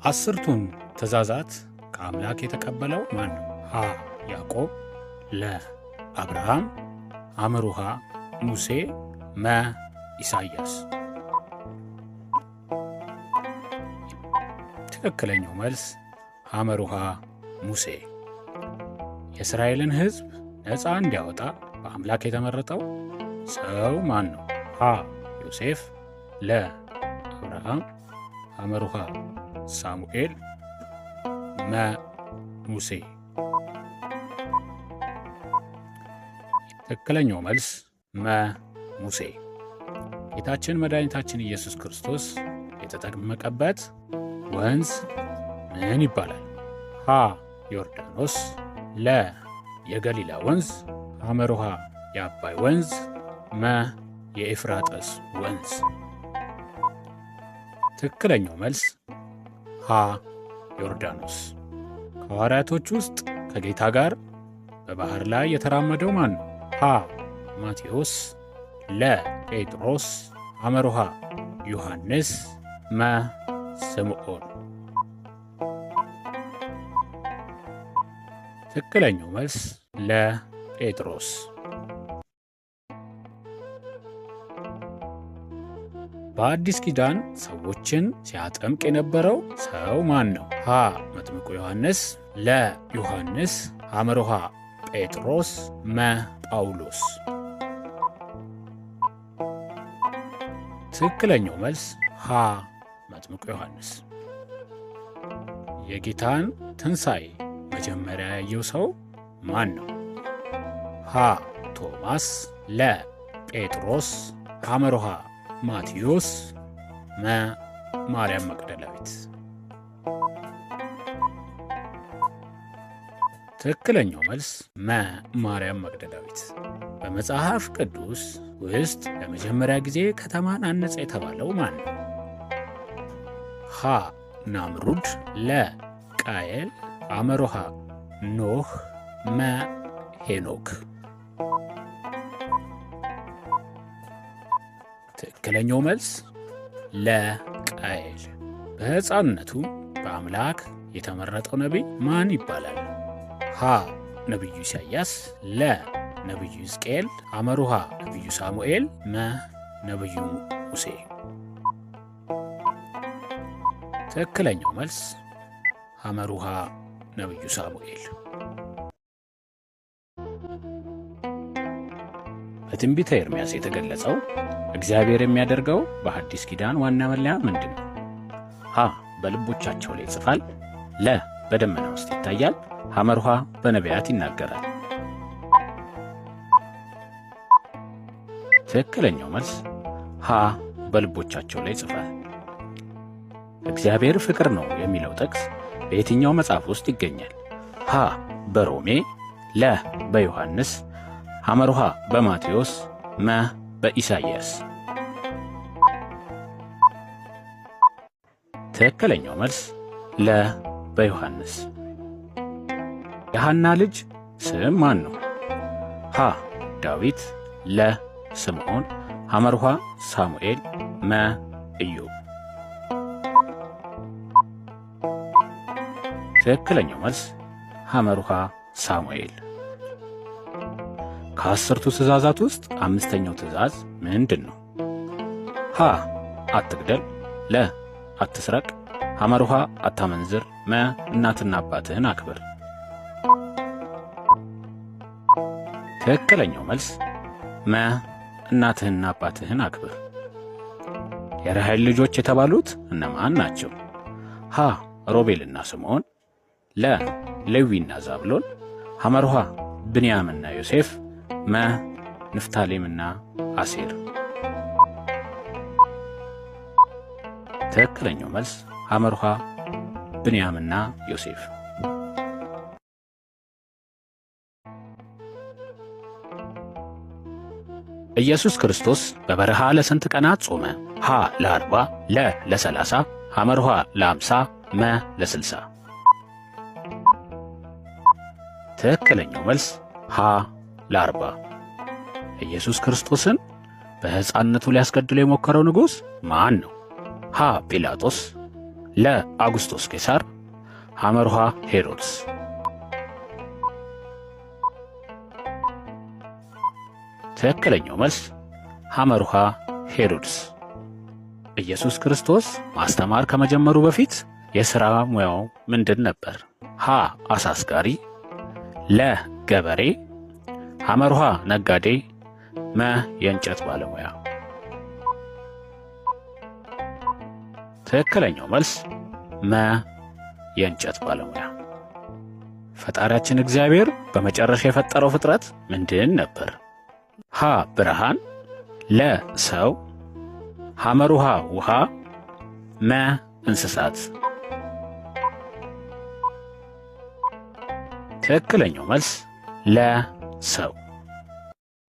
አስርቱን ትእዛዛት ከአምላክ የተቀበለው ማን ነው? ሀ ያዕቆብ፣ ለ አብርሃም፣ አምሩሃ ሙሴ፣ መ ኢሳይያስ። ትክክለኛው መልስ አምሩሃ ሙሴ። የእስራኤልን ሕዝብ ነፃ እንዲያወጣ በአምላክ የተመረጠው ሰው ማን ነው? ሀ ዮሴፍ፣ ለ አብርሃም፣ አምሩሃ ሳሙኤል፣ መ ሙሴ። ትክክለኛው መልስ መ ሙሴ። ጌታችን መድኃኒታችን ኢየሱስ ክርስቶስ የተጠመቀበት ወንዝ ምን ይባላል? ሀ ዮርዳኖስ፣ ለ የገሊላ ወንዝ፣ አምሩሃ የአባይ ወንዝ፣ መ የኤፍራጥስ ወንዝ። ትክክለኛው መልስ ሀ ዮርዳኖስ። ከሐዋርያቶች ውስጥ ከጌታ ጋር በባህር ላይ የተራመደው ማን ነው? ሀ ማቴዎስ፣ ለ ጴጥሮስ፣ አምሩሃ ዮሐንስ፣ መ ስምዖን። ትክክለኛው መልስ ለ ጴጥሮስ። በአዲስ ኪዳን ሰዎችን ሲያጠምቅ የነበረው ሰው ማን ነው? ሀ መጥምቁ ዮሐንስ፣ ለ ዮሐንስ፣ አምሩሃ ጴጥሮስ፣ መ ጳውሎስ። ትክክለኛው መልስ ሀ መጥምቁ ዮሐንስ። የጌታን ትንሣኤ መጀመሪያ ያየው ሰው ማን ነው? ሀ ቶማስ፣ ለ ጴጥሮስ፣ አምሩሃ ማቴዎስ፣ መ ማርያም መግደላዊት። ትክክለኛው መልስ መ ማርያም መግደላዊት። በመጽሐፍ ቅዱስ ውስጥ ለመጀመሪያ ጊዜ ከተማን አነጸ የተባለው ማን ነው? ሀ ናምሩድ፣ ለ ቃየል፣ አምሩሃ ኖህ፣ መ ሄኖክ። ትክክለኛው መልስ ለ ቃየል። በሕፃንነቱ በአምላክ የተመረጠው ነቢይ ማን ይባላል? ሀ ነቢዩ ኢሳይያስ፣ ለ ነቢዩ ሕዝቅኤል፣ አምሩሃ ነቢዩ ሳሙኤል፣ መ ነቢዩ ሙሴ። ትክክለኛው መልስ አምሩሃ ነቢዩ ሳሙኤል። በትንቢተ ኤርምያስ የተገለጸው እግዚአብሔር የሚያደርገው በሐዲስ ኪዳን ዋና መለያ ምንድን ነው? ሀ በልቦቻቸው ላይ ይጽፋል፣ ለ በደመና ውስጥ ይታያል፣ አምሩሃ በነቢያት ይናገራል። ትክክለኛው መልስ ሀ በልቦቻቸው ላይ ይጽፋል። እግዚአብሔር ፍቅር ነው የሚለው ጥቅስ በየትኛው መጽሐፍ ውስጥ ይገኛል? ሀ በሮሜ፣ ለ በዮሐንስ፣ አምሩሃ በማቴዎስ፣ መ በኢሳይያስ። ትክክለኛው መልስ ለ በዮሐንስ። የሐና ልጅ ስም ማን ነው? ሀ ዳዊት፣ ለ ስምዖን፣ አምሩሃ ሳሙኤል፣ መ ኢዮብ። ትክክለኛው መልስ አምሩሃ ሳሙኤል። ከአስርቱ ትእዛዛት ውስጥ አምስተኛው ትእዛዝ ምንድን ነው? ሀ አትግደል፣ ለ አትስረቅ፣ አምሩሃ አታመንዝር፣ መ እናትና አባትህን አክብር። ትክክለኛው መልስ መ እናትህና አባትህን አክብር። የራሔል ልጆች የተባሉት እነማን ናቸው? ሀ ሮቤልና ስምዖን፣ ለ ሌዊና ዛብሎን፣ አምሩሃ ብንያምና ዮሴፍ፣ መ ንፍታሌምና አሴር። ትክክለኛው መልስ አምሩሃ ብንያምና ዮሴፍ። ኢየሱስ ክርስቶስ በበረሃ ለስንት ቀናት ጾመ? ሀ ለ40፣ ለ ለ30፣ አምሩሃ ለ50፣ መ ለ60። ትክክለኛው መልስ ሀ ለ40። ኢየሱስ ክርስቶስን በሕፃንነቱ ሊያስገድለው የሞከረው ንጉሥ ማን ነው? ሀ ጲላጦስ፣ ለ አጉስጦስ ቄሳር፣ ሐመርሃ ሄሮድስ። ትክክለኛው መልስ ሐመርሃ ሄሮድስ። ኢየሱስ ክርስቶስ ማስተማር ከመጀመሩ በፊት የሥራ ሙያው ምንድን ነበር? ሀ አሳ አስጋሪ፣ ለ ገበሬ፣ ሐመርሃ ነጋዴ፣ መ የእንጨት ባለሙያ። ትክክለኛው መልስ መ የእንጨት ባለሙያ። ፈጣሪያችን እግዚአብሔር በመጨረሻ የፈጠረው ፍጥረት ምንድን ነበር? ሀ ብርሃን፣ ለ ሰው፣ ሐመርሃ ውሃ፣ መ እንስሳት። ትክክለኛው መልስ ለ ሰው።